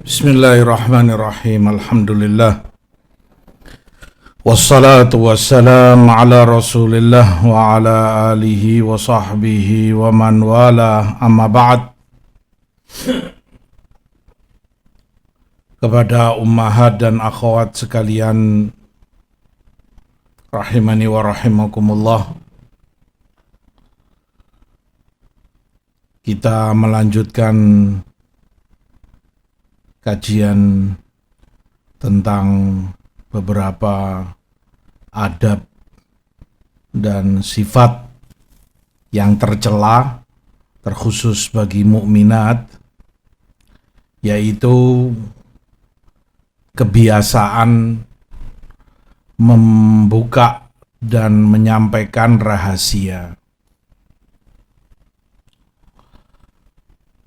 Bismillahirrahmanirrahim. Alhamdulillah. Wassalatu wassalamu ala Rasulillah wa ala alihi wa sahbihi wa man wala, amma ba'd. Kepada ummahat dan akhwat sekalian rahimani wa rahimakumullah, kita melanjutkan kajian tentang beberapa adab dan sifat yang tercela terkhusus bagi mukminat, yaitu kebiasaan membuka dan menyampaikan rahasia.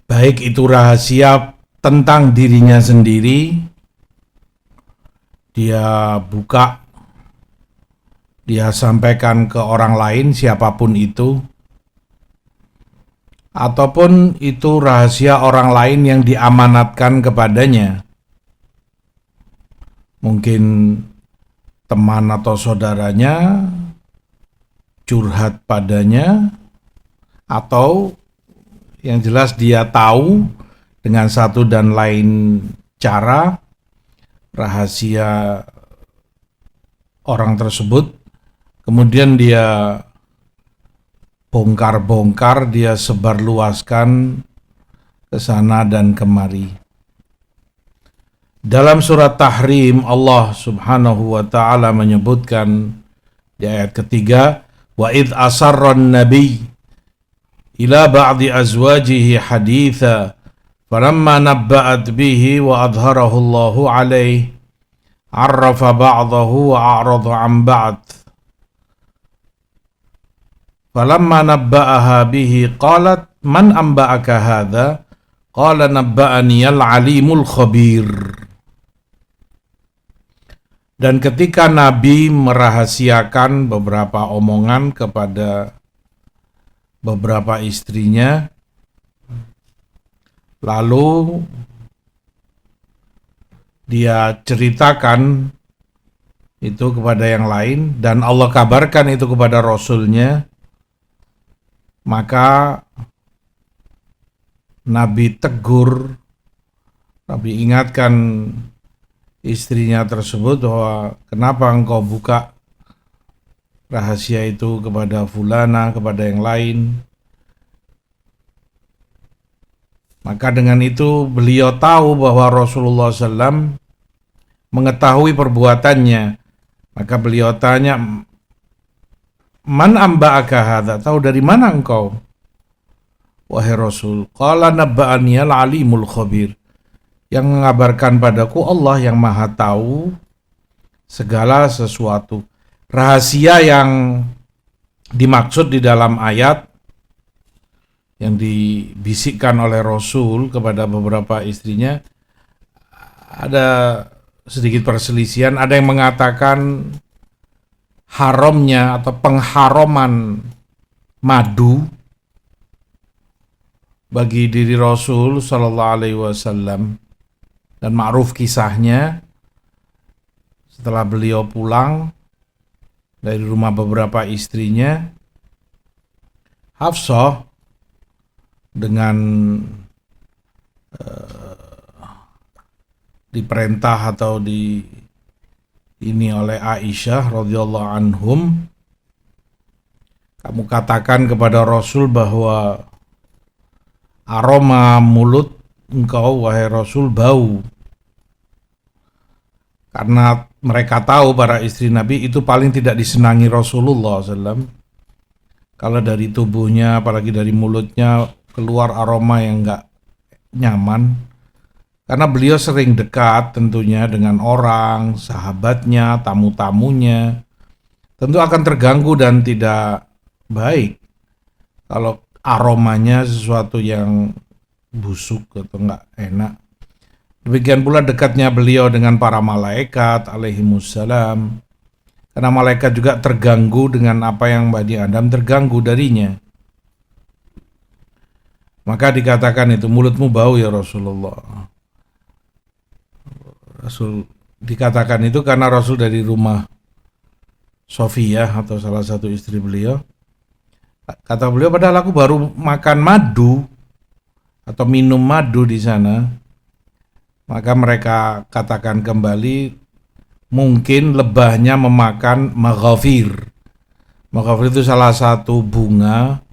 Baik itu rahasia tentang dirinya sendiri, dia buka, dia sampaikan ke orang lain siapapun itu, ataupun itu rahasia orang lain yang diamanatkan kepadanya, mungkin teman atau saudaranya curhat padanya, atau yang jelas dia tahu dengan satu dan lain cara rahasia orang tersebut, kemudian dia bongkar-bongkar, dia sebarluaskan ke sana dan kemari. Dalam surat Tahrim, Allah Subhanahu wa ta'ala menyebutkan di ayat ketiga, wa idh asarran nabi ila ba'di azwajihi haditha falamma nabba'at bihi wa adharahu Allahu alaihi arrafa ba'dahu wa a'rada an ba'd falamma nabba'aha bihi qalat man anba'aka hadha qala nabba'ani al-alimul khabir. Dan ketika Nabi merahasiakan beberapa omongan kepada beberapa istrinya, lalu dia ceritakan itu kepada yang lain dan Allah kabarkan itu kepada Rasulnya, maka Nabi tegur, Nabi ingatkan istrinya tersebut bahwa kenapa engkau buka rahasia itu kepada fulana, kepada yang lain. Maka dengan itu beliau tahu bahwa Rasulullah SAW mengetahui perbuatannya. Maka beliau tanya, man amba'aka hadha, tahu dari mana engkau wahai Rasul? Qala nabba'ani al-alimul khabir, yang mengabarkan padaku Allah yang maha tahu segala sesuatu. Rahasia yang dimaksud di dalam ayat yang dibisikkan oleh Rasul kepada beberapa istrinya, ada sedikit perselisihan. Ada yang mengatakan haramnya atau pengharaman madu bagi diri Rasul Sallallahu Alaihi Wasallam, dan ma'ruf kisahnya setelah beliau pulang dari rumah beberapa istrinya, Hafsah dengan diperintah atau ini oleh Aisyah radhiyallahu anhum, kamu katakan kepada Rasul bahwa aroma mulut engkau wahai Rasul bau. Karena mereka tahu para istri Nabi itu paling tidak disenangi Rasulullah SAW. Kalau dari tubuhnya, apalagi dari mulutnya, keluar aroma yang gak nyaman. Karena beliau sering dekat tentunya dengan orang, sahabatnya, tamu-tamunya. Tentu akan terganggu dan tidak baik kalau aromanya sesuatu yang busuk atau gak enak. Demikian pula dekatnya beliau dengan para malaikat alaihimussalam, karena malaikat juga terganggu dengan apa yang Bani Adam terganggu darinya. Maka dikatakan itu mulutmu bau ya Rasulullah. Rasul dikatakan itu karena Rasul dari rumah Sofiyah atau salah satu istri beliau. Kata beliau, padahal aku baru makan madu atau minum madu di sana. Maka mereka katakan kembali, mungkin lebahnya memakan maghafir. Maghafir itu salah satu bunga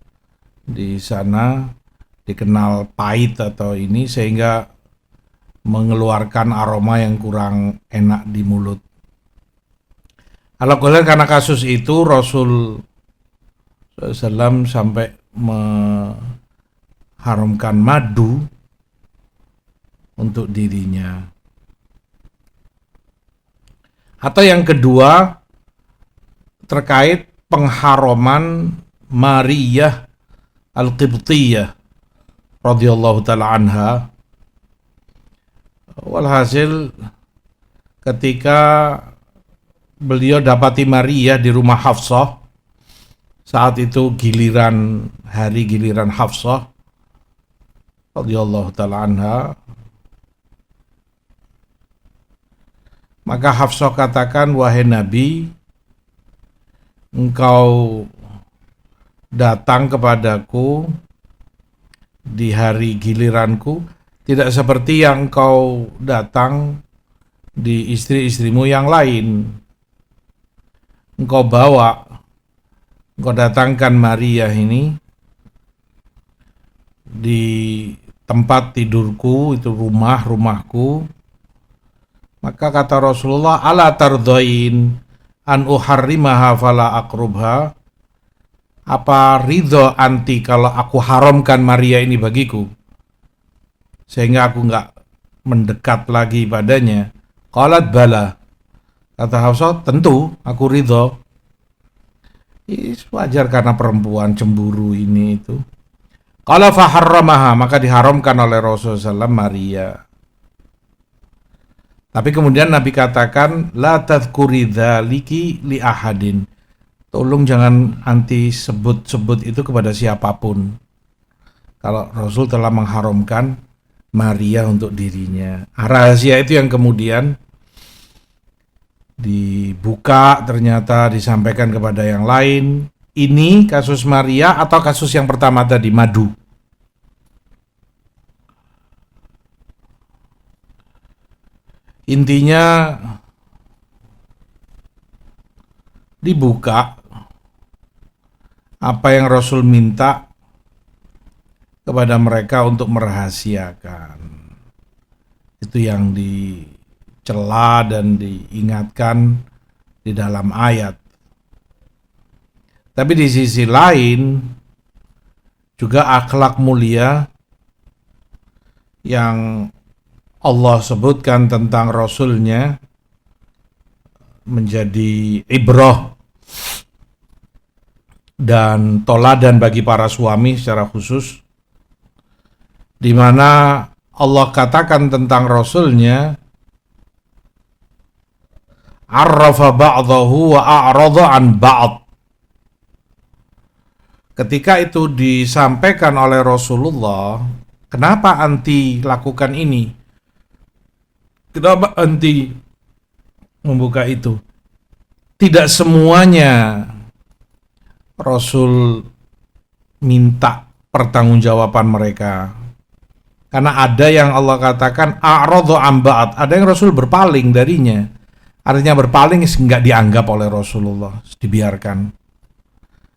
di sana, dikenal pahit atau ini, sehingga mengeluarkan aroma yang kurang enak di mulut. Alhamdulillah, karena kasus itu Rasul SAW sampai mengharamkan madu untuk dirinya. Atau yang kedua, terkait pengharaman Mariyah Al-Qibtiyah radhiyallahu taala anha. Walhasil ketika beliau dapati Maria di rumah Hafsah, saat itu giliran Hafsah radhiyallahu taala anha, maka Hafsah katakan, wahai Nabi, engkau datang kepadaku di hari giliranku tidak seperti yang engkau datang di istri-istrimu yang lain. Engkau datangkan Maria ini di tempat tidurku, itu rumahku. Maka kata Rasulullah, ala tardain an uharrimaha fala aqrubha. Apa ridho anti kalau aku haramkan Maria ini bagiku, sehingga aku enggak mendekat lagi padanya? Qalat bala. Kata Hafsah, tentu aku ridho. Wajar karena perempuan cemburu ini itu. Qala faharramaha, maka diharamkan oleh Rasulullah SAW Maria. Tapi kemudian Nabi katakan, la tadhkuri dzaliki li ahadin. Tolong jangan anti sebut-sebut itu kepada siapapun. Kalau Rasul telah mengharamkan Maria untuk dirinya. Rahasia itu yang kemudian dibuka, ternyata disampaikan kepada yang lain. Ini kasus Maria atau kasus yang pertama tadi, madu? Intinya dibuka apa yang Rasul minta kepada mereka untuk merahasiakan. Itu yang dicela dan diingatkan di dalam ayat. Tapi di sisi lain juga akhlak mulia yang Allah sebutkan tentang Rasulnya menjadi ibrah dan toladan bagi para suami secara khusus, di mana Allah katakan tentang Rasulnya, arrafa ba'dahu wa a'rada an ba'd. Ketika itu disampaikan oleh Rasulullah, kenapa anti lakukan ini? Kenapa anti membuka itu? Tidak semuanya Rasul minta pertanggungjawaban mereka. Karena ada yang Allah katakan a'radhu an ba'd, ada yang Rasul berpaling darinya. Artinya berpaling enggak dianggap oleh Rasulullah, dibiarkan.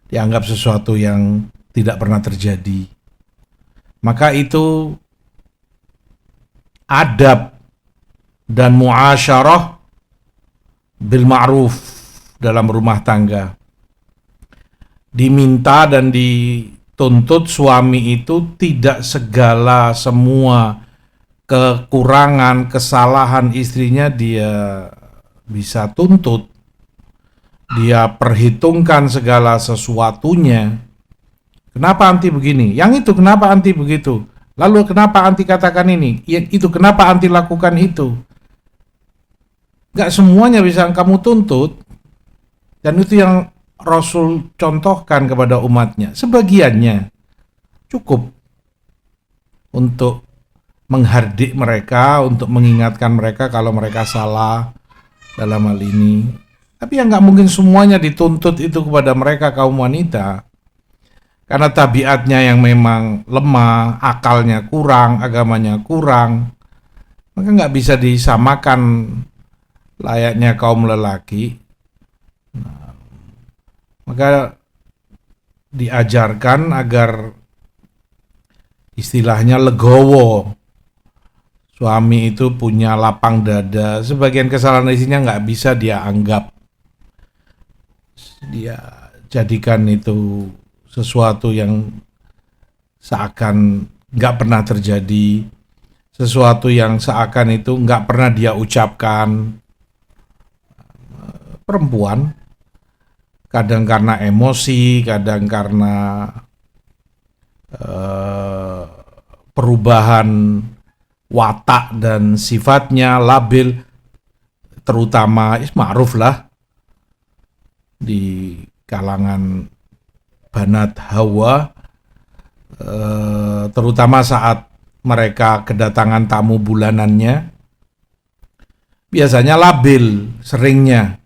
Dianggap sesuatu yang tidak pernah terjadi. Maka itu adab dan muasyarah bil ma'ruf dalam rumah tangga. Diminta dan dituntut suami itu tidak segala semua kekurangan, kesalahan istrinya dia bisa tuntut. Dia perhitungkan segala sesuatunya. Kenapa anti begini? Yang itu kenapa anti begitu? Lalu kenapa anti katakan ini? Itu kenapa anti lakukan itu? Gak semuanya bisa kamu tuntut. Dan itu yang Rasul contohkan kepada umatnya. Sebagiannya cukup untuk menghardik mereka, untuk mengingatkan mereka kalau mereka salah dalam hal ini. Tapi ya nggak mungkin semuanya dituntut itu kepada mereka kaum wanita. Karena tabiatnya yang memang lemah, akalnya kurang, agamanya kurang, maka nggak bisa disamakan layaknya kaum lelaki. Maka diajarkan agar istilahnya legowo. Suami itu punya lapang dada. Sebagian kesalahan istrinya nggak bisa dia anggap. Dia jadikan itu sesuatu yang seakan nggak pernah terjadi. Sesuatu yang seakan itu nggak pernah dia ucapkan. Perempuan kadang karena emosi, kadang karena perubahan watak dan sifatnya labil, terutama ma'ruf lah di kalangan Banat Hawa, terutama saat mereka kedatangan tamu bulanannya, biasanya labil, seringnya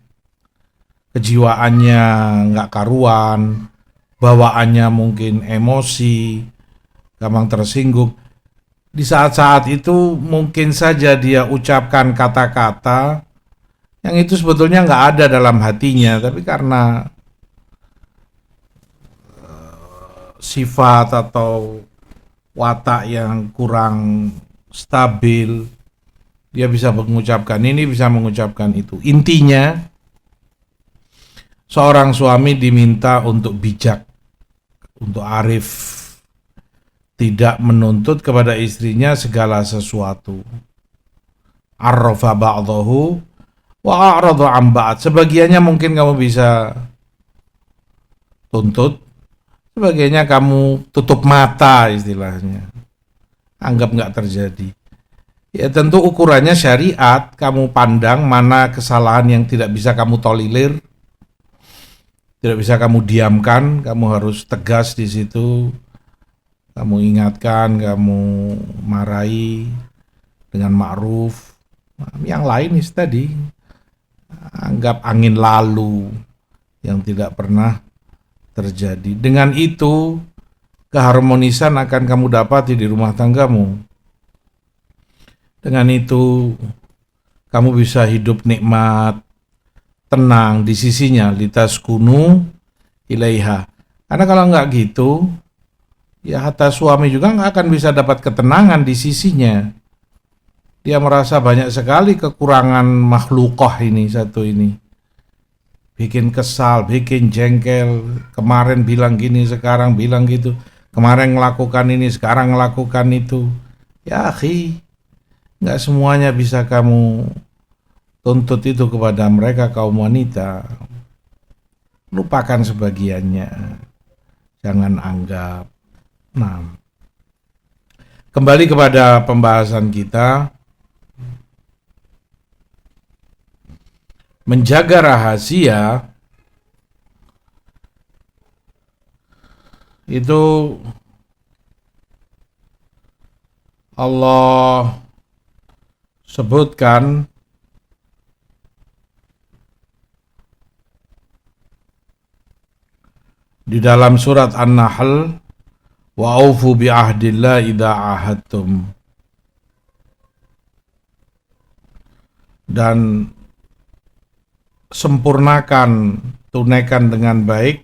kejiwaannya nggak karuan, bawaannya mungkin emosi, gampang tersinggung. Di saat-saat itu mungkin saja dia ucapkan kata-kata yang itu sebetulnya nggak ada dalam hatinya, tapi karena sifat atau watak yang kurang stabil, dia bisa mengucapkan ini, bisa mengucapkan itu. Intinya, seorang suami diminta untuk bijak, untuk arif, tidak menuntut kepada istrinya segala sesuatu. Arrafa ba'dahu wa a'radu an ba'd. Sebagiannya mungkin kamu bisa tuntut, sebagiannya kamu tutup mata istilahnya. Anggap nggak terjadi. Ya tentu ukurannya syariat, kamu pandang mana kesalahan yang tidak bisa kamu tolerir, tidak bisa kamu diamkan, kamu harus tegas di situ. Kamu ingatkan, kamu marahi dengan ma'ruf. Yang lain tadi, anggap angin lalu yang tidak pernah terjadi. Dengan itu, keharmonisan akan kamu dapati di rumah tanggamu. Dengan itu, kamu bisa hidup nikmat, tenang di sisinya, litaskunu ilaiha. Karena kalau nggak gitu, ya hatta suami juga nggak akan bisa dapat ketenangan di sisinya. Dia merasa banyak sekali kekurangan makhlukoh ini, satu ini. Bikin kesal, bikin jengkel. Kemarin bilang gini, sekarang bilang gitu. Kemarin ngelakukan ini, sekarang ngelakukan itu. Ya akhi, nggak semuanya bisa kamu tuntut itu kepada mereka kaum wanita. Lupakan sebagiannya. Jangan anggap. Nah, kembali kepada pembahasan kita. Menjaga rahasia itu Allah sebutkan di dalam surat An-Nahl, wa aufu bi ahdillah idza ahadtum. Dan sempurnakan, tunaikan dengan baik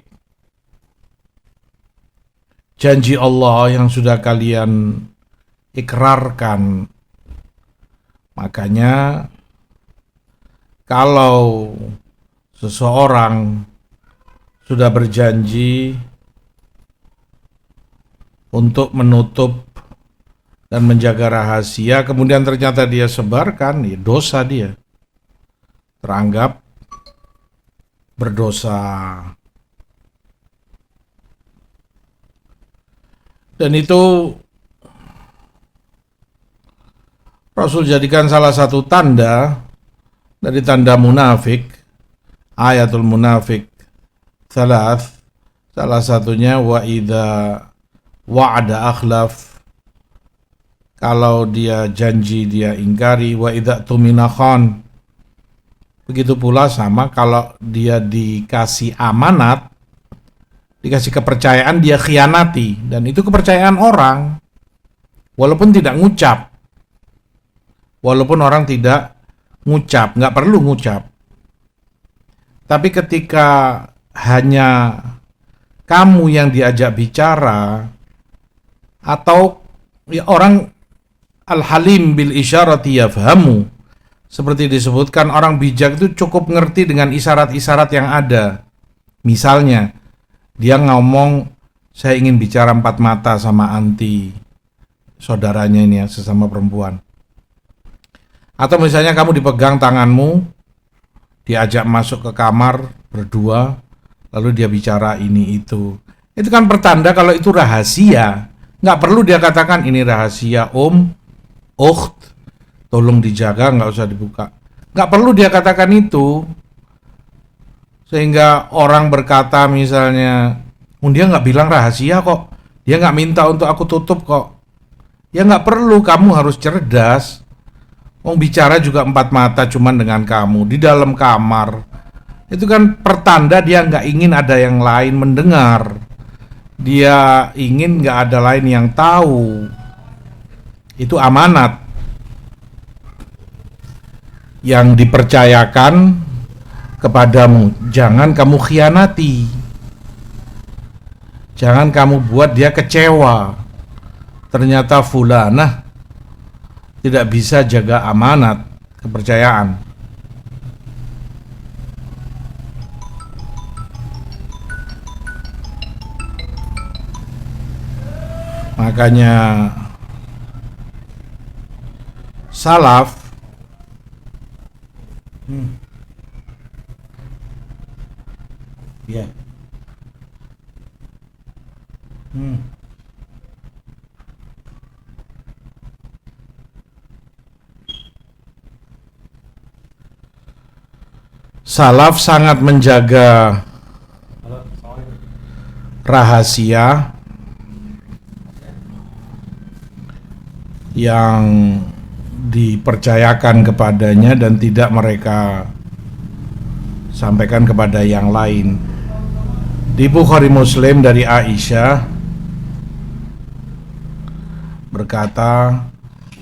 janji Allah yang sudah kalian ikrarkan. Makanya kalau seseorang sudah berjanji untuk menutup dan menjaga rahasia, kemudian ternyata dia sebarkan, ya dosa dia. Teranggap berdosa. Dan itu Rasul jadikan salah satu tanda dari tanda munafik, ayatul munafik thalath, salah satunya wa idza wa'ada akhlaf, Kalau dia janji dia ingkari. Wa idza tumina khan. Begitu pula sama kalau dia dikasih amanat, dikasih kepercayaan, dia khianati. Dan itu kepercayaan orang, walaupun tidak ngucap. Walaupun orang tidak ngucap, nggak perlu ngucap. Tapi ketika hanya kamu yang diajak bicara, atau ya, orang al-halim bil isyarati yafhamu, seperti disebutkan orang bijak itu cukup ngerti dengan isyarat-isyarat yang ada. Misalnya dia ngomong, saya ingin bicara empat mata sama anti, saudaranya ini ya, sesama perempuan. Atau misalnya kamu dipegang tanganmu, diajak masuk ke kamar berdua, lalu dia bicara ini itu. Itu kan pertanda kalau itu rahasia. Nggak perlu dia katakan ini rahasia ukht, tolong dijaga, nggak usah dibuka. Nggak perlu dia katakan itu. Sehingga orang berkata misalnya, dia nggak bilang rahasia kok, dia nggak minta untuk aku tutup kok. Ya nggak perlu, kamu harus cerdas. Bicara juga empat mata cuman dengan kamu di dalam kamar. Itu kan pertanda dia nggak ingin ada yang lain mendengar. Dia ingin nggak ada lain yang tahu. Itu amanat yang dipercayakan kepadamu. Jangan kamu khianati. Jangan kamu buat dia kecewa. Ternyata fulanah tidak bisa jaga amanat, kepercayaan. Makanya salaf ya. Salaf sangat menjaga rahasia yang dipercayakan kepadanya dan tidak mereka sampaikan kepada yang lain. Di Bukhari Muslim dari Aisyah berkata,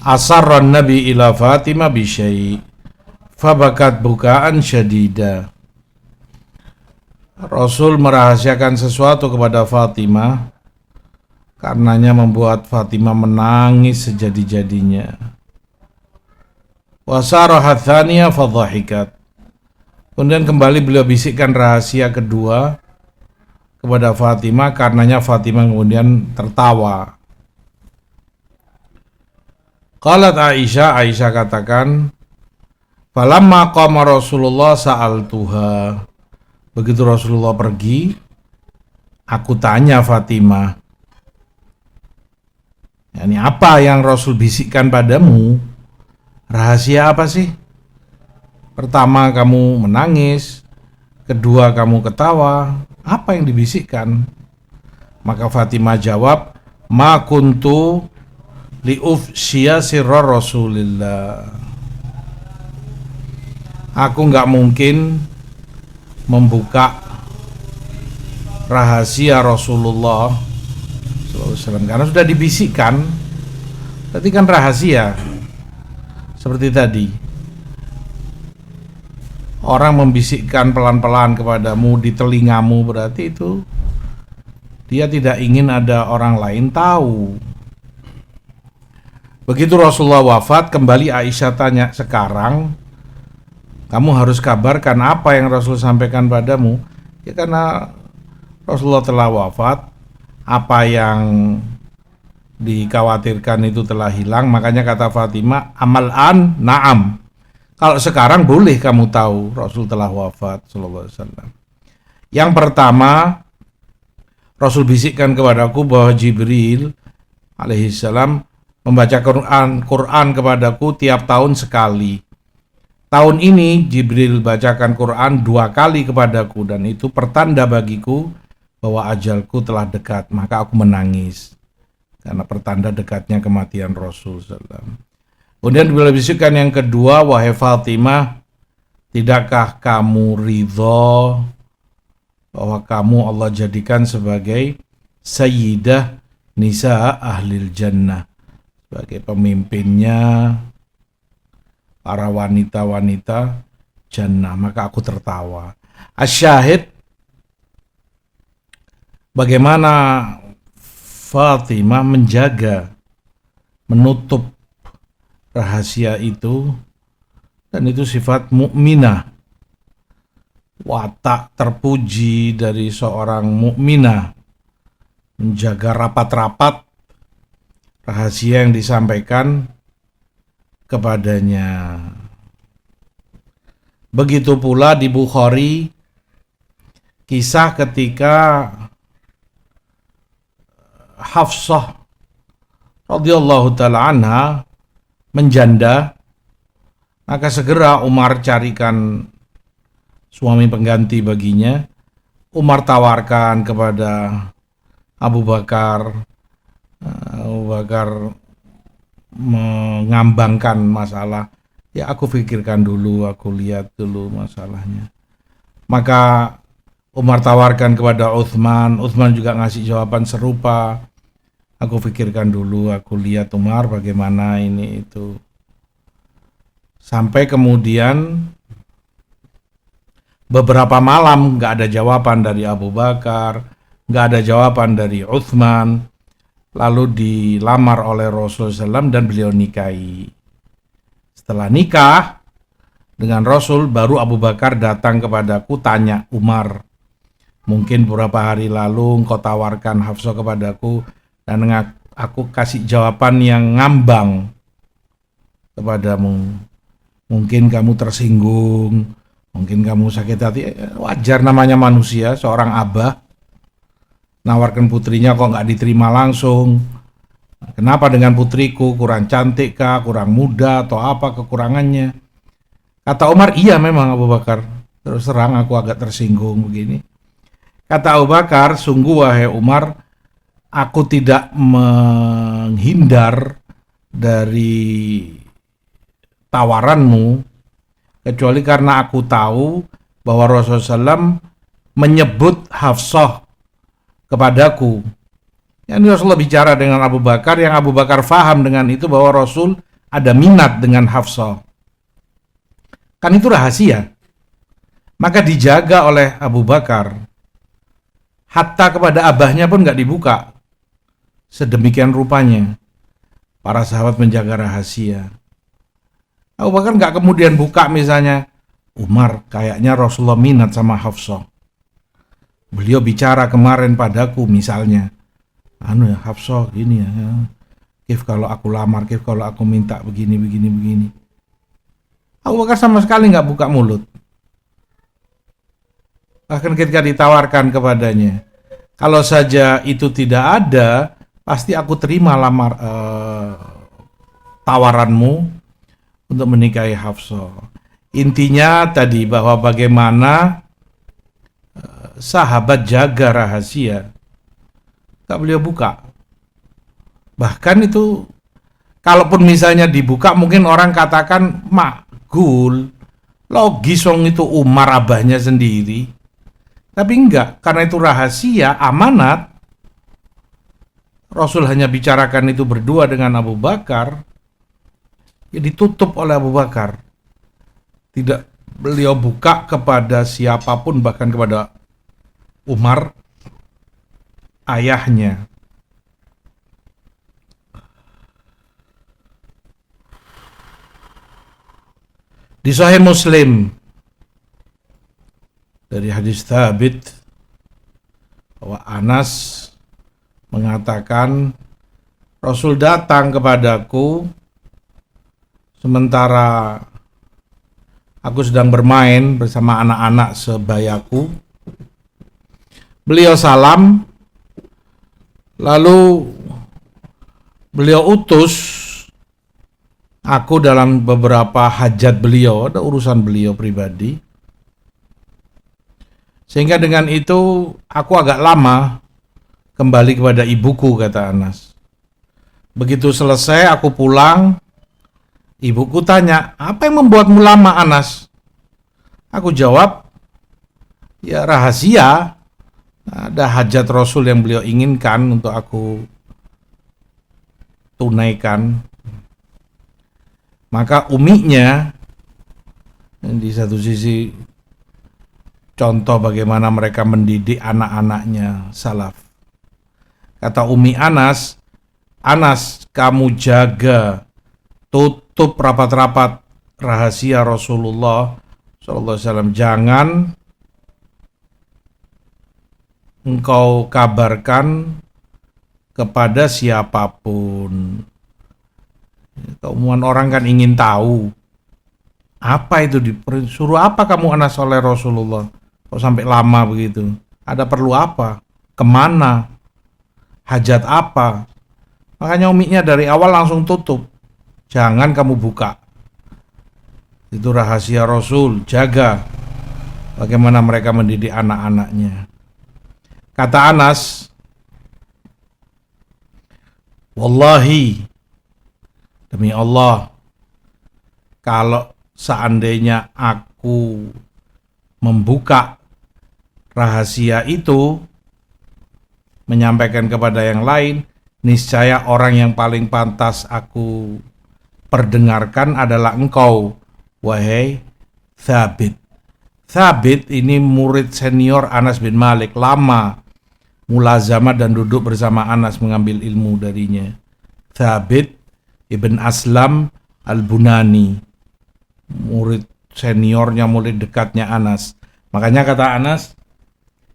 asarran Nabi ila Fatimah bisyai fabakat bukaan syadida. Rasul merahasiakan sesuatu kepada Fatimah, karenanya membuat Fatimah menangis sejadi-jadinya. Wasarahat tsaniyah fadhahikat. Kemudian kembali beliau bisikkan rahasia kedua kepada Fatimah, karenanya Fatimah kemudian tertawa. Qalat Aisyah katakan, falamma qama Rasulullah sa'altuha. Begitu Rasulullah pergi, aku tanya Fatimah, ini apa yang Rasul bisikkan padamu? Rahasia apa sih? Pertama kamu menangis, kedua kamu ketawa, apa yang dibisikkan? Maka Fatimah jawab, ma kuntu liufshiya sirra Rasulillah. Aku nggak mungkin membuka rahasia Rasulullah SAW karena sudah dibisikkan. Berarti kan rahasia. Seperti tadi, orang membisikkan pelan-pelan kepadamu di telingamu, berarti itu dia tidak ingin ada orang lain tahu. Begitu Rasulullah wafat, kembali Aisyah tanya, sekarang kamu harus kabarkan apa yang Rasul sampaikan padamu. Ya karena Rasulullah telah wafat, apa yang dikhawatirkan itu telah hilang. Makanya kata Fatimah, amal an na'am. Kalau sekarang boleh kamu tahu Rasul telah wafat sallallahu alaihi wasallam. Yang pertama, Rasul bisikkan kepadaku bahwa Jibril alaihissalam membaca Quran kepadaku tiap tahun sekali. Tahun ini Jibril bacakan Quran 2 kali kepadaku, dan itu pertanda bagiku bahwa ajalku telah dekat. Maka aku menangis karena pertanda dekatnya kematian Rasul SAW. Kemudian beliau bisikkan yang kedua, wahai Fatimah, tidakkah kamu ridho bahwa kamu Allah jadikan sebagai sayyidah nisa ahlil jannah, sebagai pemimpinnya para wanita-wanita jannah? Maka aku tertawa. Asyahid, bagaimana Fatimah menjaga, menutup rahasia itu, dan itu sifat mukminah, watak terpuji dari seorang mukminah, menjaga rapat-rapat rahasia yang disampaikan kepadanya. Begitu pula di Bukhari, kisah ketika Hafsah radhiyallahu taala anha menjanda, maka segera Umar carikan suami pengganti baginya. Umar tawarkan kepada Abu Bakar. Abu Bakar mengambangkan masalah. Ya, aku pikirkan dulu, aku lihat dulu masalahnya. Maka Umar tawarkan kepada Utsman. Utsman juga ngasih jawaban serupa. Aku pikirkan dulu, aku lihat Umar bagaimana ini itu. Sampai kemudian beberapa malam gak ada jawaban dari Abu Bakar, gak ada jawaban dari Utsman. Lalu dilamar oleh Rasulullah SAW dan beliau nikahi. Setelah nikah dengan Rasul, baru Abu Bakar datang kepadaku, tanya, Umar, mungkin beberapa hari lalu engkau tawarkan Hafsah kepadaku, dan aku kasih jawaban yang ngambang kepadamu. Mungkin kamu tersinggung, mungkin kamu sakit hati. Wajar, namanya manusia, seorang abah nawarkan putrinya kok nggak diterima langsung. Kenapa dengan putriku, kurang cantik kah, kurang muda, atau apa kekurangannya? Kata Umar, iya memang Abu Bakar, terus terang aku agak tersinggung begini. Kata Abu Bakar, sungguh wahai Umar, aku tidak menghindar dari tawaranmu, kecuali karena aku tahu bahwa Rasulullah SAW menyebut Hafsah kepadaku. Yang Rasulullah bicara dengan Abu Bakar, yang Abu Bakar faham dengan itu bahwa Rasul ada minat dengan Hafsah. Kan itu rahasia. Maka dijaga oleh Abu Bakar. Hatta kepada abahnya pun gak dibuka. Sedemikian rupanya para sahabat menjaga rahasia. Abu Bakar gak kemudian buka misalnya, Umar, kayaknya Rasulullah minat sama Hafsah. Beliau bicara kemarin padaku misalnya, Hafsah gini ya, Kif kalau aku lamar, Kif kalau aku minta begini. Abu Bakar sama sekali gak buka mulut. Bahkan ketika ditawarkan kepadanya, kalau saja itu tidak ada, pasti aku terima tawaranmu untuk menikahi Hafsah. Intinya tadi bahwa bagaimana sahabat jaga rahasia, gak beliau buka. Bahkan itu, kalaupun misalnya dibuka, mungkin orang katakan makgul, logis wong itu Umar abahnya sendiri. Tapi enggak, karena itu rahasia, amanat. Rasul hanya bicarakan itu berdua dengan Abu Bakar, ya ditutup oleh Abu Bakar. Tidak beliau buka kepada siapapun, bahkan kepada Umar, ayahnya. Di Sahih Muslim dari hadis Thabit bahwa Anas mengatakan, Rasul datang kepadaku sementara aku sedang bermain bersama anak-anak sebayaku. Beliau salam, lalu beliau utus aku dalam beberapa hajat beliau, ada urusan beliau pribadi. Sehingga dengan itu aku agak lama kembali kepada ibuku, kata Anas. Begitu selesai aku pulang, ibuku tanya, apa yang membuatmu lama, Anas? Aku jawab, ya rahasia. Ada hajat Rasul yang beliau inginkan untuk aku tunaikan. Maka uminya, di satu sisi contoh bagaimana mereka mendidik anak-anaknya salaf. Kata Umi Anas, Anas kamu jaga, tutup rapat-rapat rahasia Rasulullah SAW. Jangan engkau kabarkan kepada siapapun. Keumuman orang kan ingin tahu. Apa itu disuruh apa kamu Anas oleh Rasulullah? Kok sampai lama begitu? Ada perlu apa? Kemana? Hajat apa? Makanya uminya dari awal langsung tutup. Jangan kamu buka. Itu rahasia Rasul. Jaga bagaimana mereka mendidik anak-anaknya. Kata Anas, wallahi, demi Allah, kalau seandainya aku membuka rahasia itu, menyampaikan kepada yang lain, niscaya orang yang paling pantas aku perdengarkan adalah engkau, wahai Thabit. Thabit ini murid senior Anas bin Malik, lama mulazamah dan duduk bersama Anas mengambil ilmu darinya. Thabit ibn Aslam al-Bunani, murid seniornya, murid dekatnya Anas. Makanya kata Anas,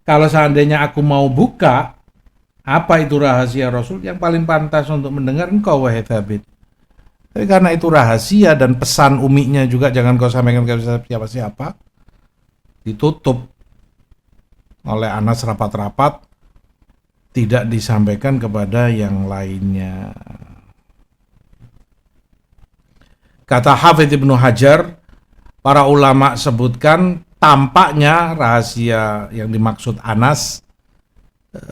kalau seandainya aku mau buka apa itu rahasia Rasul, yang paling pantas untuk mendengar engkau wahai Thabit. Tapi karena itu rahasia dan pesan uminya juga jangan kau sampaikan ke siapa-siapa, ditutup oleh Anas rapat-rapat, tidak disampaikan kepada yang lainnya. Kata Hafidz Ibnu Hajar, para ulama sebutkan tampaknya rahasia yang dimaksud Anas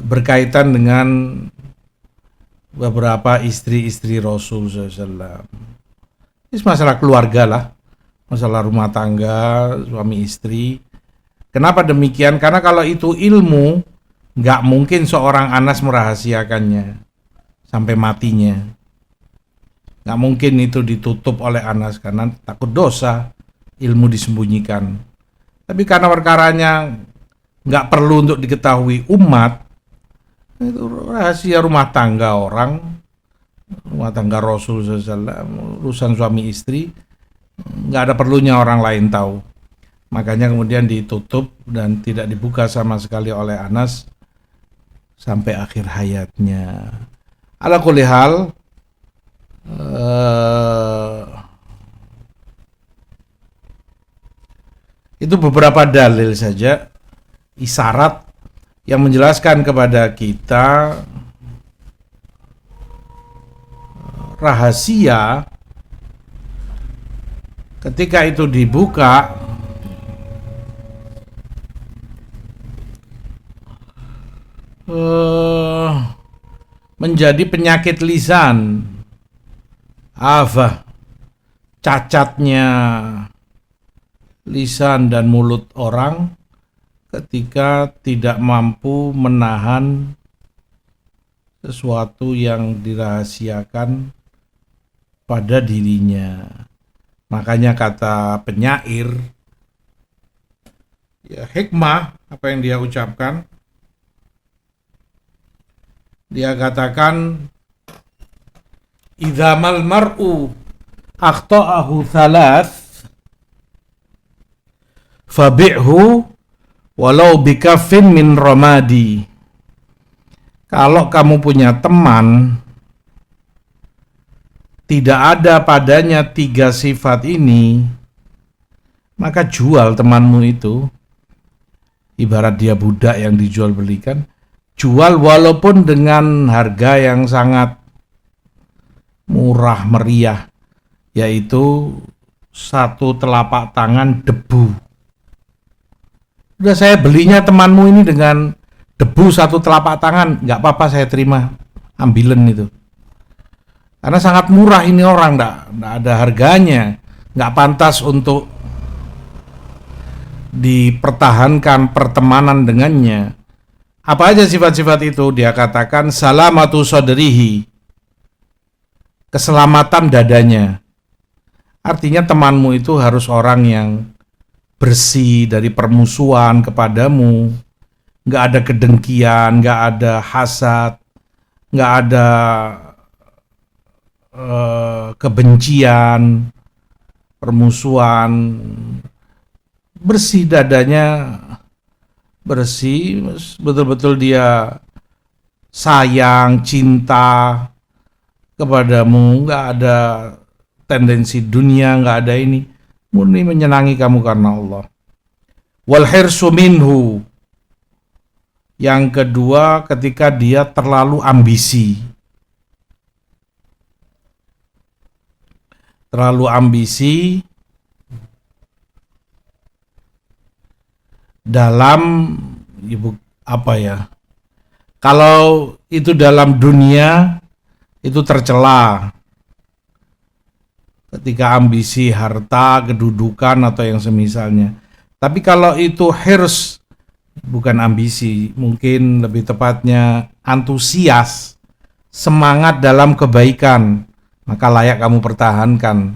berkaitan dengan beberapa istri-istri Rasul SAW. Ini masalah keluarga lah, masalah rumah tangga, suami istri. Kenapa demikian? Karena kalau itu ilmu, nggak mungkin seorang Anas merahasiakannya sampai matinya. Nggak mungkin itu ditutup oleh Anas karena takut dosa, ilmu disembunyikan. Tapi karena perkaranya nggak perlu untuk diketahui umat, itu rahasia rumah tangga orang, rumah tangga Rasul SAW, urusan suami istri, nggak ada perlunya orang lain tahu. Makanya kemudian ditutup dan tidak dibuka sama sekali oleh Anas sampai akhir hayatnya. Ala kulli hal, itu beberapa dalil saja, isyarat yang menjelaskan kepada kita rahasia ketika itu dibuka menjadi penyakit lisan, cacatnya lisan dan mulut orang ketika tidak mampu menahan sesuatu yang dirahasiakan pada dirinya. Makanya kata penyair, ya hikmah apa yang dia ucapkan, dia katakan, idzamal mar'u akhta'ahu thalath fabi'hu walau bikaffin min ramadi. Kalau kamu punya teman tidak ada padanya 3 sifat ini, maka jual temanmu itu. Ibarat dia budak yang dijual belikan, jual walaupun dengan harga yang sangat murah meriah, yaitu 1 telapak tangan debu. Udah, saya belinya temanmu ini dengan debu 1 telapak tangan, nggak apa-apa, saya terima, ambilen itu. Karena sangat murah ini orang, nggak ada harganya, nggak pantas untuk dipertahankan pertemanan dengannya. Apa aja sifat-sifat itu? Dia katakan salamatu sadrihi, keselamatan dadanya. Artinya temanmu itu harus orang yang bersih dari permusuhan kepadamu, nggak ada kedengkian, nggak ada hasad, nggak ada kebencian, permusuhan, bersih dadanya, bersih, betul-betul dia sayang, cinta kepadamu, nggak ada tendensi dunia, nggak ada ini, murni menyenangi kamu karena Allah. Wal hirsu minhu, yang kedua ketika dia terlalu ambisi, dalam apa ya? Kalau itu dalam dunia itu tercela. Ketika ambisi harta, kedudukan atau yang semisalnya. Tapi kalau itu hirs, bukan ambisi, mungkin lebih tepatnya antusias, semangat dalam kebaikan, maka layak kamu pertahankan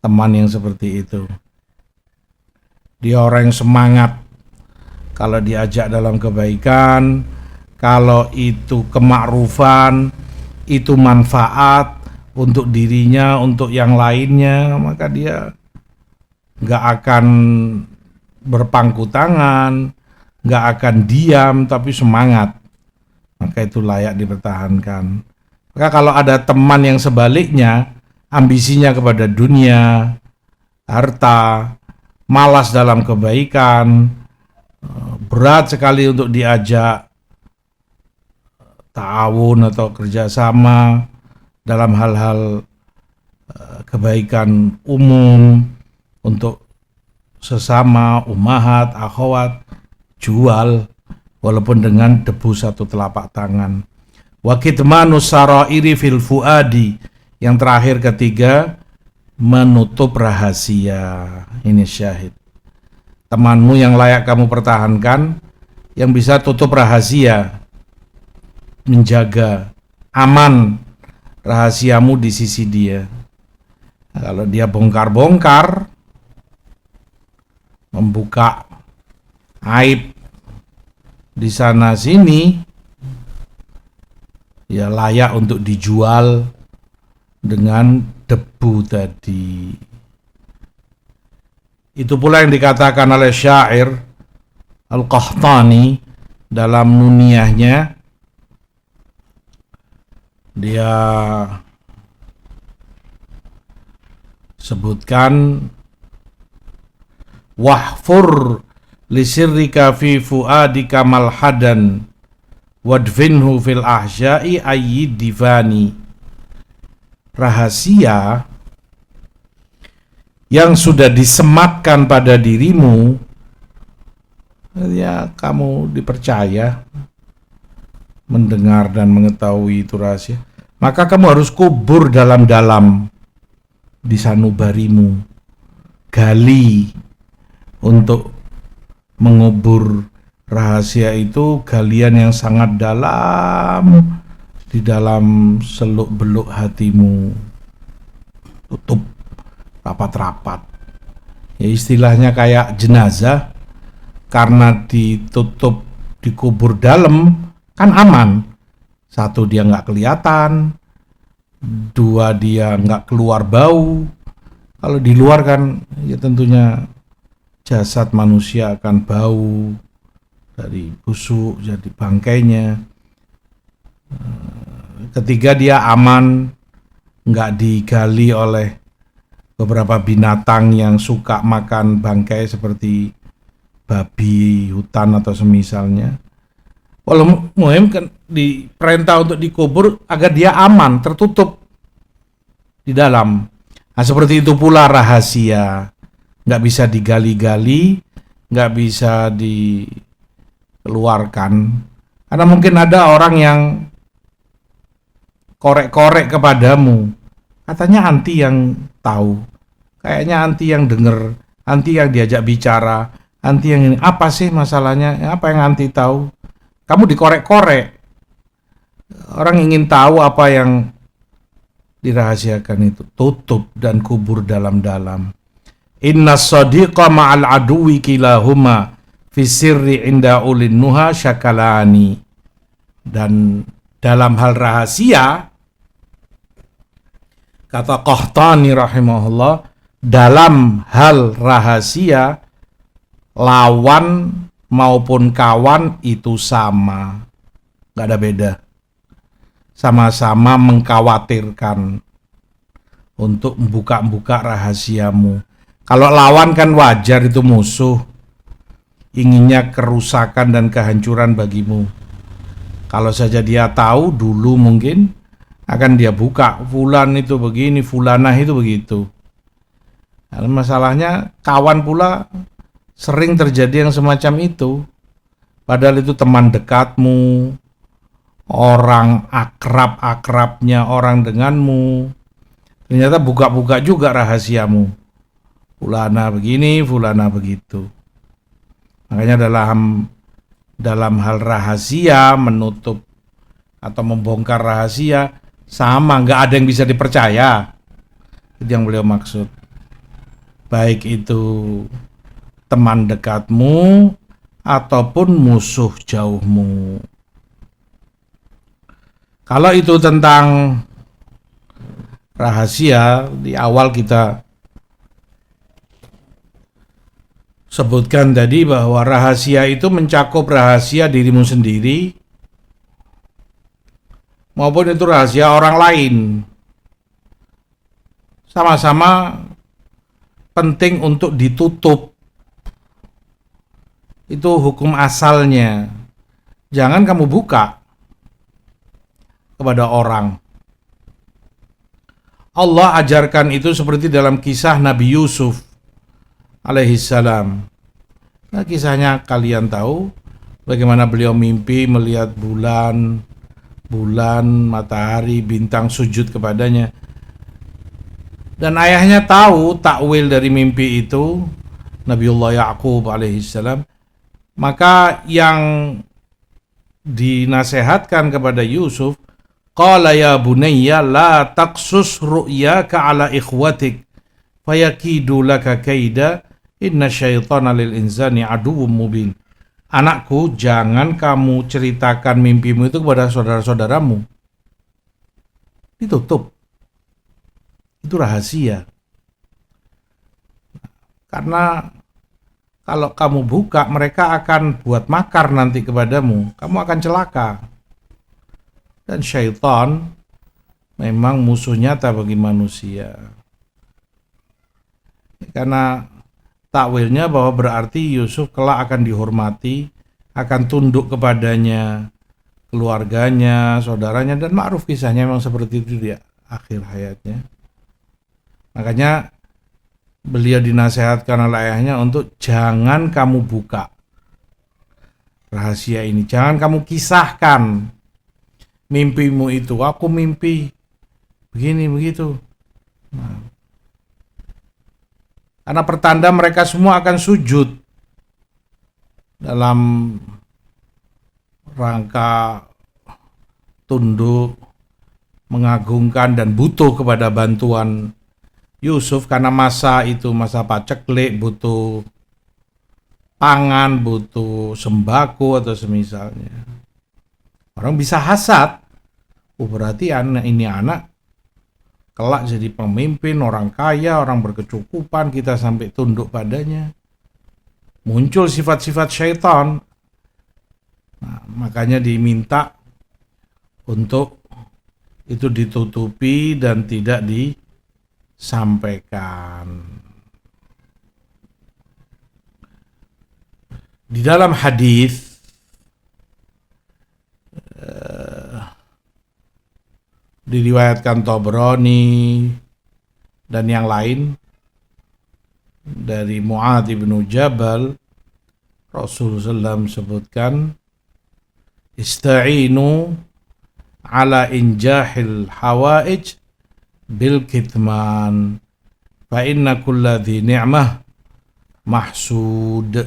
teman yang seperti itu. Dia orang yang semangat kalau diajak dalam kebaikan, kalau itu kemakrufan, itu manfaat untuk dirinya, untuk yang lainnya, maka dia nggak akan berpangku tangan, nggak akan diam, tapi semangat. Maka itu layak dipertahankan. Maka kalau ada teman yang sebaliknya, ambisinya kepada dunia, harta, malas dalam kebaikan, berat sekali untuk diajak ta'awun atau kerjasama dalam hal-hal kebaikan umum untuk sesama umahat, akhwat, jual walaupun dengan debu satu telapak tangan. Wa kitmanus sarairi fil fuadi, yang terakhir ketiga, menutup rahasia. Ini syahid. Temanmu yang layak kamu pertahankan, yang bisa tutup rahasia, menjaga aman rahasiamu di sisi dia. Kalau dia bongkar-bongkar, membuka aib di sana sini, ya layak untuk dijual dengan debu tadi. Itu pula yang dikatakan oleh syair Al-Qahtani dalam nuniyahnya. Dia sebutkan wahfur lisirrika fi fuadika malhadan wadfinhu fil ahsyai ayyid divani. Rahasia yang sudah disematkan pada dirimu, ya kamu dipercaya mendengar dan mengetahui itu rahasia, maka kamu harus kubur dalam-dalam di sanubarimu, gali untuk mengubur rahasia itu, galian yang sangat dalam di dalam seluk-beluk hatimu. Tutup rapat-rapat. Ya istilahnya kayak jenazah, karena ditutup, dikubur dalam, kan aman. Satu, dia nggak kelihatan. Dua, dia nggak keluar bau. Kalau di luar kan ya tentunya jasad manusia akan bau dari busuk, jadi bangkainya. Ketiga, dia aman, nggak digali oleh beberapa binatang yang suka makan bangkai seperti babi hutan atau semisalnya. Walau muhim kan diperintah untuk dikubur agar dia aman, tertutup di dalam. Nah, seperti itu pula rahasia, nggak bisa digali-gali, nggak bisa dikeluarkan. Karena mungkin ada orang yang korek-korek kepadamu. Katanya anti yang tahu, kayaknya anti yang denger, anti yang diajak bicara, anti yang ini. Apa sih masalahnya? Apa yang anti tahu? Kamu dikorek-korek. Orang ingin tahu apa yang dirahasiakan itu. Tutup dan kubur dalam-dalam. Inna sadiqa ma'al aduwi kilahuma fi sirri inda ulin nuha syakalani. Dan dalam hal rahasia, kata Qahtani rahimahullah, dalam hal rahasia lawan maupun kawan itu sama, gak ada beda. Sama-sama mengkhawatirkan untuk membuka-buka rahasiamu. Kalau lawan kan wajar, itu musuh, inginnya kerusakan dan kehancuran bagimu. Kalau saja dia tahu dulu mungkin akan dia buka, fulan itu begini, fulanah itu begitu. Nah, masalahnya kawan pula sering terjadi yang semacam itu. Padahal itu teman dekatmu, orang akrab-akrabnya orang denganmu. Ternyata buka-buka juga rahasiamu. Fulana begini, fulana begitu. Makanya dalam hal rahasia, menutup atau membongkar rahasia, sama, nggak ada yang bisa dipercaya. Itu yang beliau maksud. Baik itu teman dekatmu ataupun musuh jauhmu. Kalau itu tentang rahasia, di awal kita sebutkan tadi bahwa rahasia itu mencakup rahasia dirimu sendiri maupun itu rahasia orang lain. Sama-sama penting untuk ditutup. Itu hukum asalnya. Jangan kamu buka kepada orang. Allah ajarkan itu seperti dalam kisah Nabi Yusuf alaihissalam. Nah, kisahnya kalian tahu bagaimana beliau mimpi melihat bulan, matahari, bintang sujud kepadanya. Dan ayahnya tahu takwil dari mimpi itu, Nabiullah Ya'qub alaihissalam. Maka yang dinasehatkan kepada Yusuf, qala ya bunayya la taqsus ru'yaka ala ikhwatik fayakidu laka kaida inna syaitana lil insani aduwwum mubin. Anakku, jangan kamu ceritakan mimpimu itu kepada saudara-saudaramu. Ditutup. Itu rahasia. Karena kalau kamu buka, mereka akan buat makar nanti kepadamu. Kamu akan celaka. Dan syaitan memang musuh nyata bagi manusia. Karena takwilnya bahwa berarti Yusuf kelak akan dihormati, akan tunduk kepadanya, keluarganya, saudaranya, dan ma'ruf kisahnya memang seperti itu di akhir hayatnya. Makanya beliau dinasehatkan oleh ayahnya untuk jangan kamu buka rahasia ini, jangan kamu kisahkan mimpimu itu. Aku mimpi begini begitu. Nah, karena pertanda mereka semua akan sujud dalam rangka tunduk, mengagungkan dan butuh kepada bantuan Yusuf, karena masa itu masa paceklik, butuh pangan, butuh sembako atau semisalnya. Orang bisa hasad, berarti ini anak kelak jadi pemimpin, orang kaya, orang berkecukupan, kita sampai tunduk padanya. Muncul sifat-sifat syaitan. Nah, makanya diminta untuk itu ditutupi dan tidak disampaikan. Di dalam hadis diriwayatkan Tabrani dan yang lain dari Mu'adz bin Jabal, Rasulullah SAW sebutkan, ista'inu ala injahil hawaij bil kitman fa inna kulla dhi ni'mah mahsud.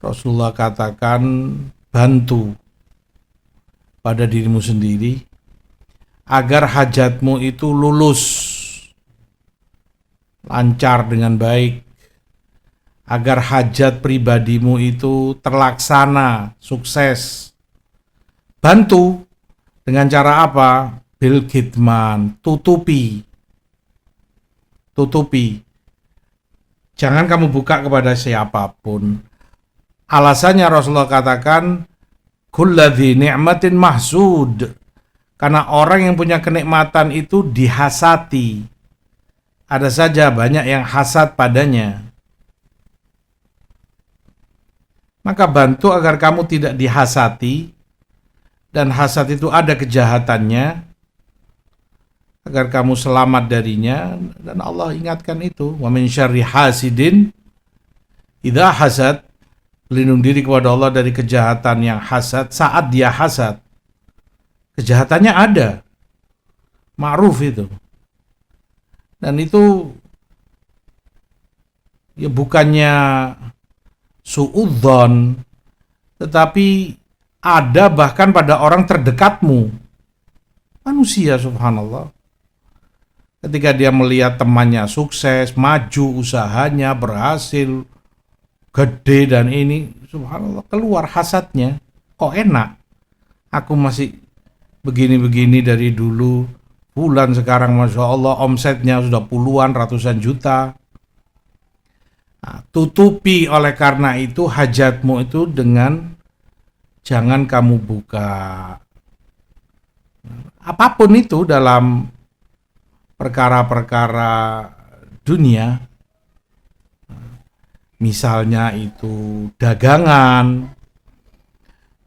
Rasulullah katakan, bantu pada dirimu sendiri agar hajatmu itu lulus, lancar dengan baik, agar hajat pribadimu itu terlaksana, sukses. Bantu dengan cara apa? Bil kitman, tutupi. Jangan kamu buka kepada siapapun. Alasannya Rasulullah katakan, kulladzi ni'matin mahsud. Karena orang yang punya kenikmatan itu dihasati. Ada saja banyak yang hasad padanya. Maka bantu agar kamu tidak dihasati, dan hasad itu ada kejahatannya, agar kamu selamat darinya. Dan Allah ingatkan itu, wa min syarri hasidin idza hasad. Pelindung diri kepada Allah dari kejahatan yang hasad saat dia hasad. Kejahatannya ada, ma'ruf itu. Dan itu ya bukannya suudzon, tetapi ada bahkan pada orang terdekatmu. Manusia, subhanallah. Ketika dia melihat temannya sukses, maju usahanya, berhasil, gede dan ini, subhanallah, keluar hasadnya. Kok enak? Aku masih begini-begini dari dulu. Bulan sekarang Masya Allah omsetnya sudah puluhan, ratusan juta. Nah, tutupi oleh karena itu hajatmu itu dengan jangan kamu buka. Apapun itu dalam perkara-perkara dunia. Misalnya itu dagangan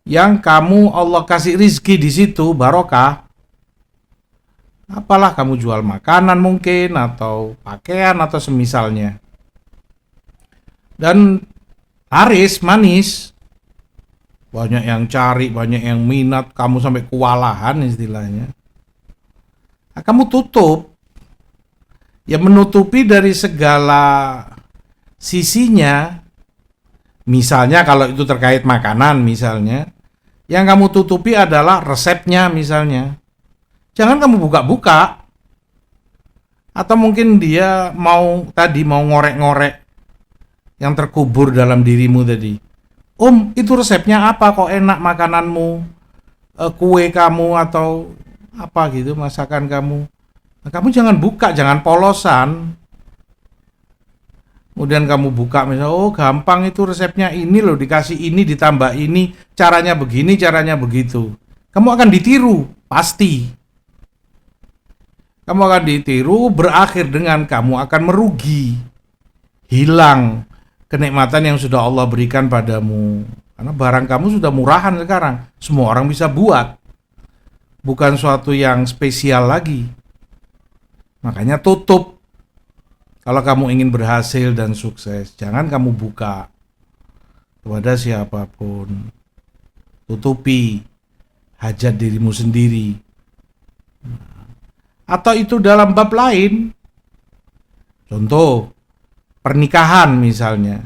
yang kamu Allah kasih rizki di situ barokah. Apalah kamu jual makanan mungkin atau pakaian atau semisalnya. Dan laris, manis. Banyak yang cari, banyak yang minat, kamu sampai kewalahan istilahnya. Nah, kamu tutup. Ya menutupi dari segala sisinya. Misalnya kalau itu terkait makanan misalnya, yang kamu tutupi adalah resepnya misalnya. Jangan kamu buka-buka. Atau mungkin dia mau ngorek-ngorek yang terkubur dalam dirimu tadi. Itu resepnya apa kok enak makananmu, kue kamu atau apa gitu masakan kamu. Nah, kamu jangan buka, jangan polosan. Kemudian kamu buka misalnya, gampang itu resepnya ini loh, dikasih ini, ditambah ini, caranya begini, caranya begitu. Kamu akan ditiru, pasti. Kamu akan ditiru, berakhir dengan kamu akan merugi. Hilang kenikmatan yang sudah Allah berikan padamu. Karena barang kamu sudah murahan sekarang, semua orang bisa buat. Bukan suatu yang spesial lagi. Makanya tutup. Kalau kamu ingin berhasil dan sukses, jangan kamu buka kepada siapapun. Tutupi hajat dirimu sendiri. Atau itu dalam bab lain. Contoh, pernikahan misalnya.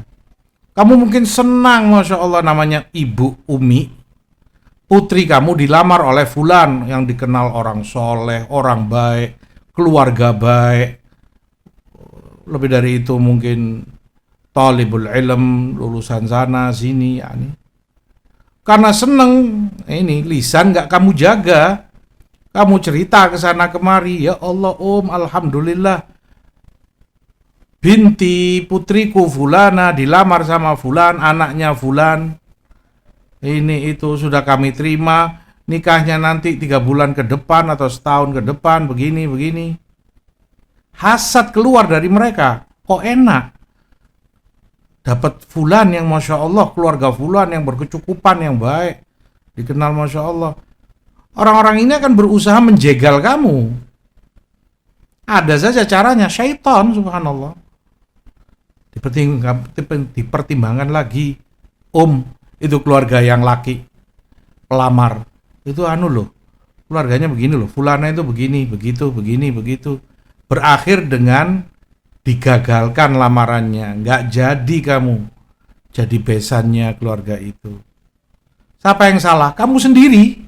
Kamu mungkin senang, Masya Allah, namanya Ibu Umi. Putri kamu dilamar oleh fulan yang dikenal orang soleh, orang baik, keluarga baik. Lebih dari itu mungkin talibul ilm, lulusan sana sini, yani. Karena seneng ini lisan gak kamu jaga, kamu cerita ke sana kemari, ya Allah alhamdulillah, binti putriku fulana dilamar sama fulan, anaknya fulan, ini itu sudah kami terima, nikahnya nanti 3 bulan ke depan atau setahun ke depan, begini. Hasad keluar dari mereka. Kok enak dapat fulan yang Masya Allah, keluarga fulan yang berkecukupan, yang baik, dikenal Masya Allah. Orang-orang ini akan berusaha menjegal kamu. Ada saja caranya, syaitan, subhanallah. Dipertimbangkan lagi. Itu keluarga yang laki pelamar itu loh, keluarganya begini loh, fulana itu begini, begitu, begini, begitu. Berakhir dengan digagalkan lamarannya, nggak jadi kamu jadi besannya keluarga itu. Siapa yang salah? Kamu sendiri.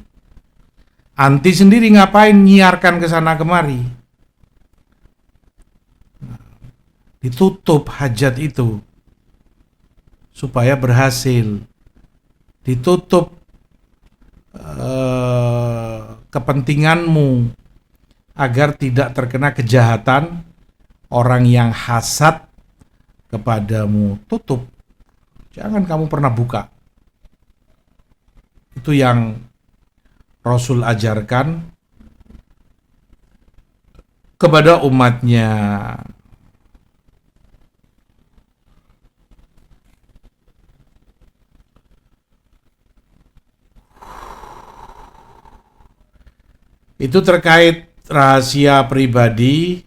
Anti sendiri ngapain nyiarkan ke sana kemari? Ditutup hajat itu supaya berhasil. Ditutup kepentinganmu agar tidak terkena kejahatan orang yang hasad kepadamu. Tutup. Jangan kamu pernah buka. Itu yang Rasul ajarkan kepada umatnya. Itu terkait rahasia pribadi,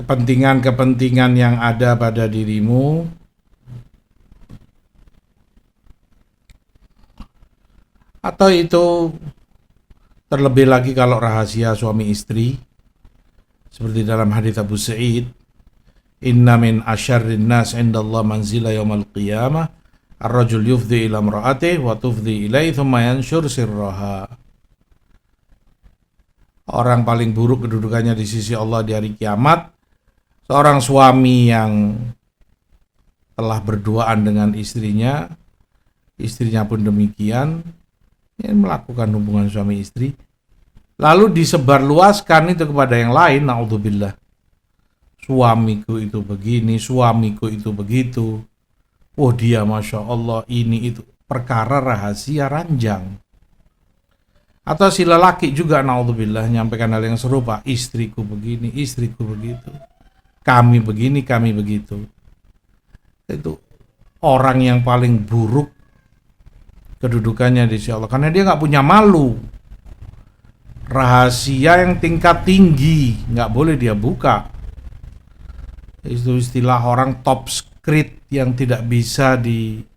kepentingan-kepentingan yang ada pada dirimu. Atau itu terlebih lagi kalau rahasia suami istri, seperti dalam hadits Abu Sa'id, inna min asyarrin nas indallah manzila yaumal qiyamah ar-rajul yufdi ila imra'atihi wa tufdi ilaihi thumma yanshur sirraha. Orang paling buruk kedudukannya di sisi Allah di hari kiamat, seorang suami yang telah berduaan dengan istrinya, istrinya pun demikian, yang melakukan hubungan suami istri, lalu disebarluaskan itu kepada yang lain, naudzubillah. Suamiku itu begini, suamiku itu begitu. Oh dia Masya Allah ini itu, perkara rahasia ranjang. Atau si lelaki juga naudzubillah nyampaikan hal yang serupa, istriku begini, istriku begitu, kami begini, kami begitu. Itu orang yang paling buruk kedudukannya di sisi Allah, karena dia nggak punya malu. Rahasia yang tingkat tinggi nggak boleh dia buka. Itu istilah orang top secret yang tidak bisa dibagikan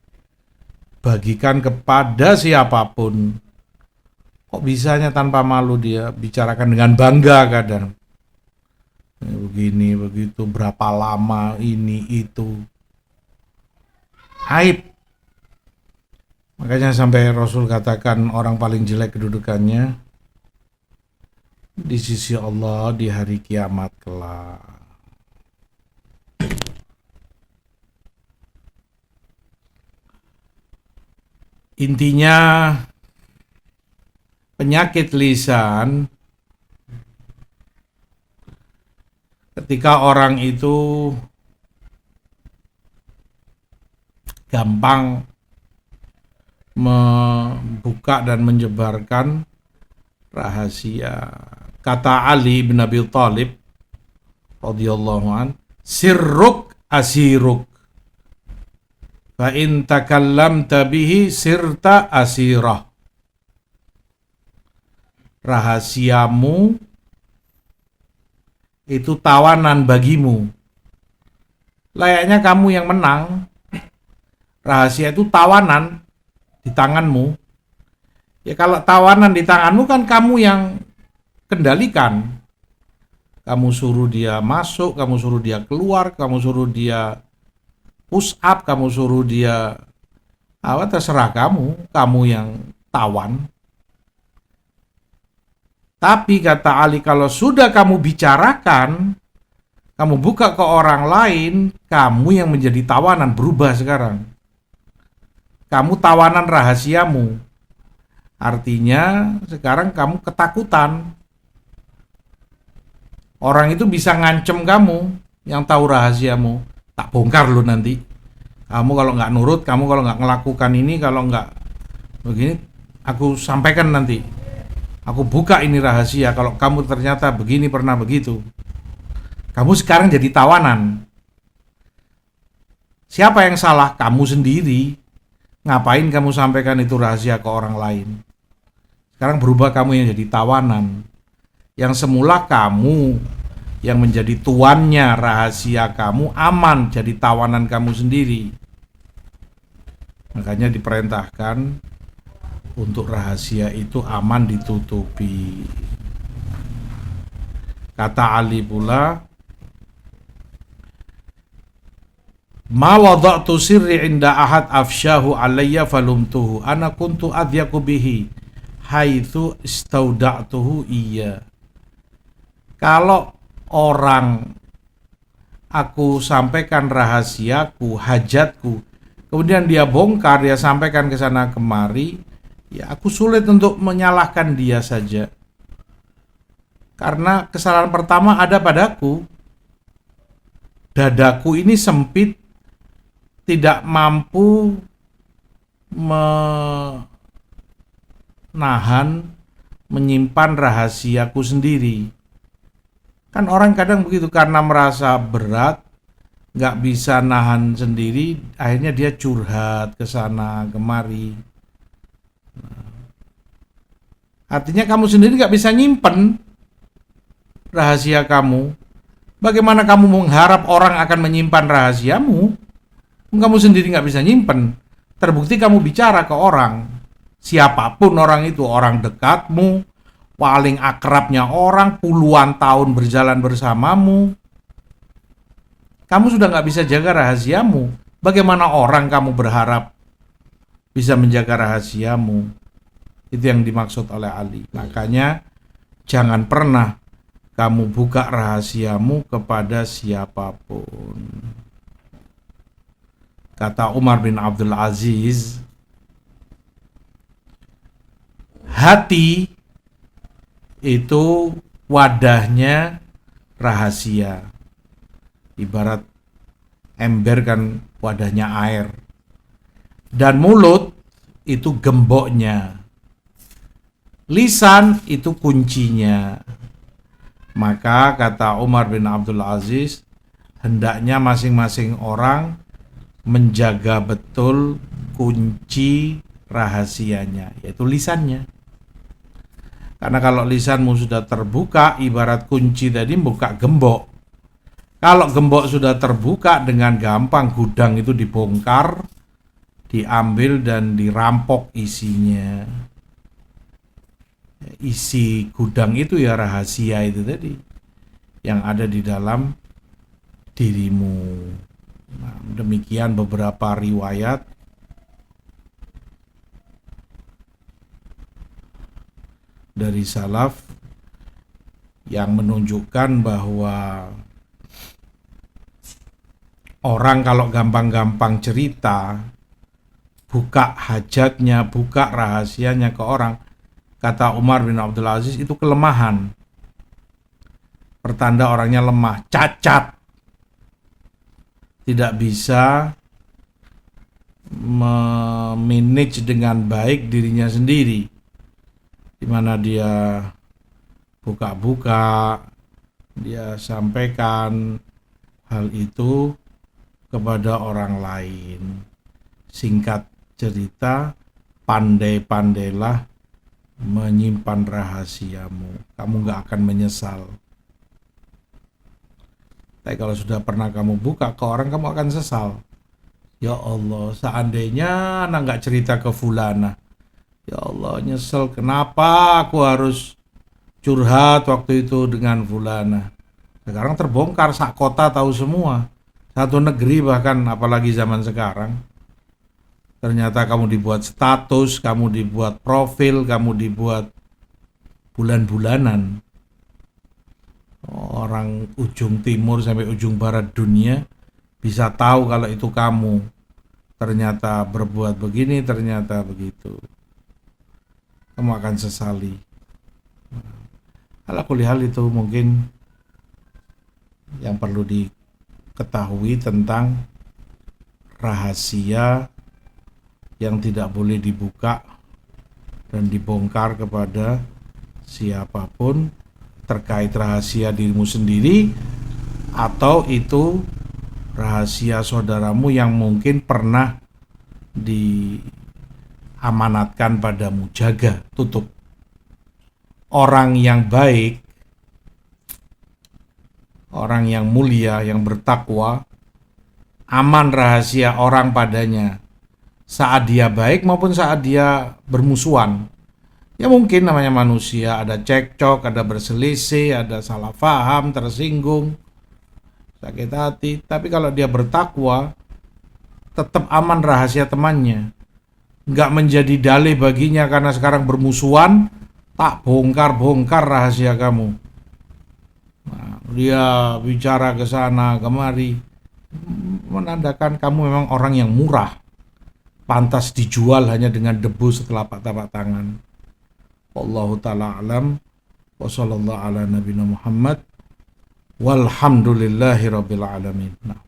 kepada siapapun. Kok bisanya tanpa malu dia bicarakan dengan bangga kadang. Begini, begitu, berapa lama, ini, itu. Aib. Makanya sampai Rasul katakan orang paling jelek kedudukannya di sisi Allah di hari kiamat kelak. Intinya penyakit lisan ketika orang itu gampang membuka dan menyebarkan rahasia. Kata Ali bin Abi Thalib radhiyallahu an, sirruk asiruk, fa in takallamta bihi sirta asirah. Rahasiamu itu tawanan bagimu. Layaknya kamu yang menang. Rahasia itu tawanan di tanganmu. Ya kalau tawanan di tanganmu kan kamu yang kendalikan. Kamu suruh dia masuk, kamu suruh dia keluar, kamu suruh dia push up, kamu suruh dia apa, terserah kamu yang tawan. Tapi kata Ali, kalau sudah kamu bicarakan, kamu buka ke orang lain, kamu yang menjadi tawanan, berubah sekarang. Kamu tawanan rahasiamu. Artinya sekarang kamu ketakutan. Orang itu bisa ngancem kamu yang tahu rahasiamu. Tak bongkar lu nanti. Kamu kalau nggak nurut, kamu kalau nggak ngelakukan ini, kalau nggak begini, aku sampaikan nanti. Aku buka ini rahasia. Kalau kamu ternyata begini, pernah begitu. Kamu sekarang jadi tawanan. Siapa yang salah? Kamu sendiri. Ngapain kamu sampaikan itu rahasia ke orang lain? Sekarang berubah kamu yang jadi tawanan. Yang semula kamu yang menjadi tuannya rahasia kamu, aman jadi tawanan kamu sendiri. Makanya diperintahkan untuk rahasia itu aman ditutupi. Kata Ali pula, ma wada'tu sirri inda ahad afsyahu alayya falumtuhu ana kuntu adyaku bihi haitsu istauda'tuhu iya. Kalau orang aku sampaikan rahasiaku, hajatku, kemudian dia bongkar, dia sampaikan ke sana kemari, ya aku sulit untuk menyalahkan dia saja. Karena kesalahan pertama ada padaku. Dadaku ini sempit, tidak mampu menahan, menyimpan rahasiaku sendiri. Kan orang kadang begitu, karena merasa berat, nggak bisa nahan sendiri, akhirnya dia curhat ke sana kemari. Artinya kamu sendiri nggak bisa nyimpen rahasia kamu. Bagaimana kamu mengharap orang akan menyimpan rahasiamu? Kamu sendiri nggak bisa nyimpen. Terbukti kamu bicara ke orang, siapapun orang itu, orang dekatmu, paling akrabnya orang, puluhan tahun berjalan bersamamu, kamu sudah nggak bisa jaga rahasiamu. Bagaimana orang kamu berharap bisa menjaga rahasiamu? Itu yang dimaksud oleh Ali. Makanya jangan pernah kamu buka rahasiamu kepada siapapun. Kata Umar bin Abdul Aziz, hati itu wadahnya rahasia. Ibarat ember kan wadahnya air. Dan mulut itu gemboknya. Lisan itu kuncinya. Maka kata Umar bin Abdul Aziz, hendaknya masing-masing orang menjaga betul kunci rahasianya, yaitu lisannya. Karena kalau lisanmu sudah terbuka, ibarat kunci tadi buka gembok. Kalau gembok sudah terbuka, dengan gampang gudang itu dibongkar, diambil dan dirampok isinya. Isi gudang itu ya rahasia itu tadi, yang ada di dalam dirimu. Nah, demikian beberapa riwayat dari salaf yang menunjukkan bahwa orang kalau gampang-gampang cerita, buka hajatnya, buka rahasianya ke orang, kata Umar bin Abdul Aziz, itu kelemahan. Pertanda orangnya lemah, cacat, tidak bisa memanage dengan baik dirinya sendiri, di mana dia buka-buka, dia sampaikan hal itu kepada orang lain. Singkat cerita, pandai-pandailah menyimpan rahasiamu, kamu gak akan menyesal. Tapi kalau sudah pernah kamu buka ke orang, kamu akan sesal. Ya Allah, seandainya anak gak cerita ke fulana, ya Allah nyesel, kenapa aku harus curhat waktu itu dengan fulana. Sekarang terbongkar, sak kota tahu semua, satu negeri bahkan, apalagi zaman sekarang. Ternyata kamu dibuat status, kamu dibuat profil, kamu dibuat bulan-bulanan. Orang ujung timur sampai ujung barat dunia bisa tahu kalau itu kamu. Ternyata berbuat begini, ternyata begitu. Kamu akan sesali. Ala kulli hal itu mungkin yang perlu diketahui tentang rahasia yang tidak boleh dibuka dan dibongkar kepada siapapun, terkait rahasia dirimu sendiri atau itu rahasia saudaramu yang mungkin pernah diamanatkan padamu. Jaga, tutup. Orang yang baik, orang yang mulia, yang bertakwa, aman rahasia orang padanya saat dia baik maupun saat dia bermusuhan. Ya mungkin namanya manusia, ada cekcok, ada berselisih, ada salah paham, tersinggung, sakit hati. Tapi kalau dia bertakwa, tetap aman rahasia temannya. Nggak menjadi dalih baginya karena sekarang bermusuhan, tak bongkar-bongkar rahasia kamu. Nah, dia bicara ke sana kemari, menandakan kamu memang orang yang murah, pantas dijual hanya dengan debu setelapak-tapak tangan. Wallahu ta'ala alam, wa sallallahu ala nabiyina Muhammad, walhamdulillahi rabbil alamin. Nah.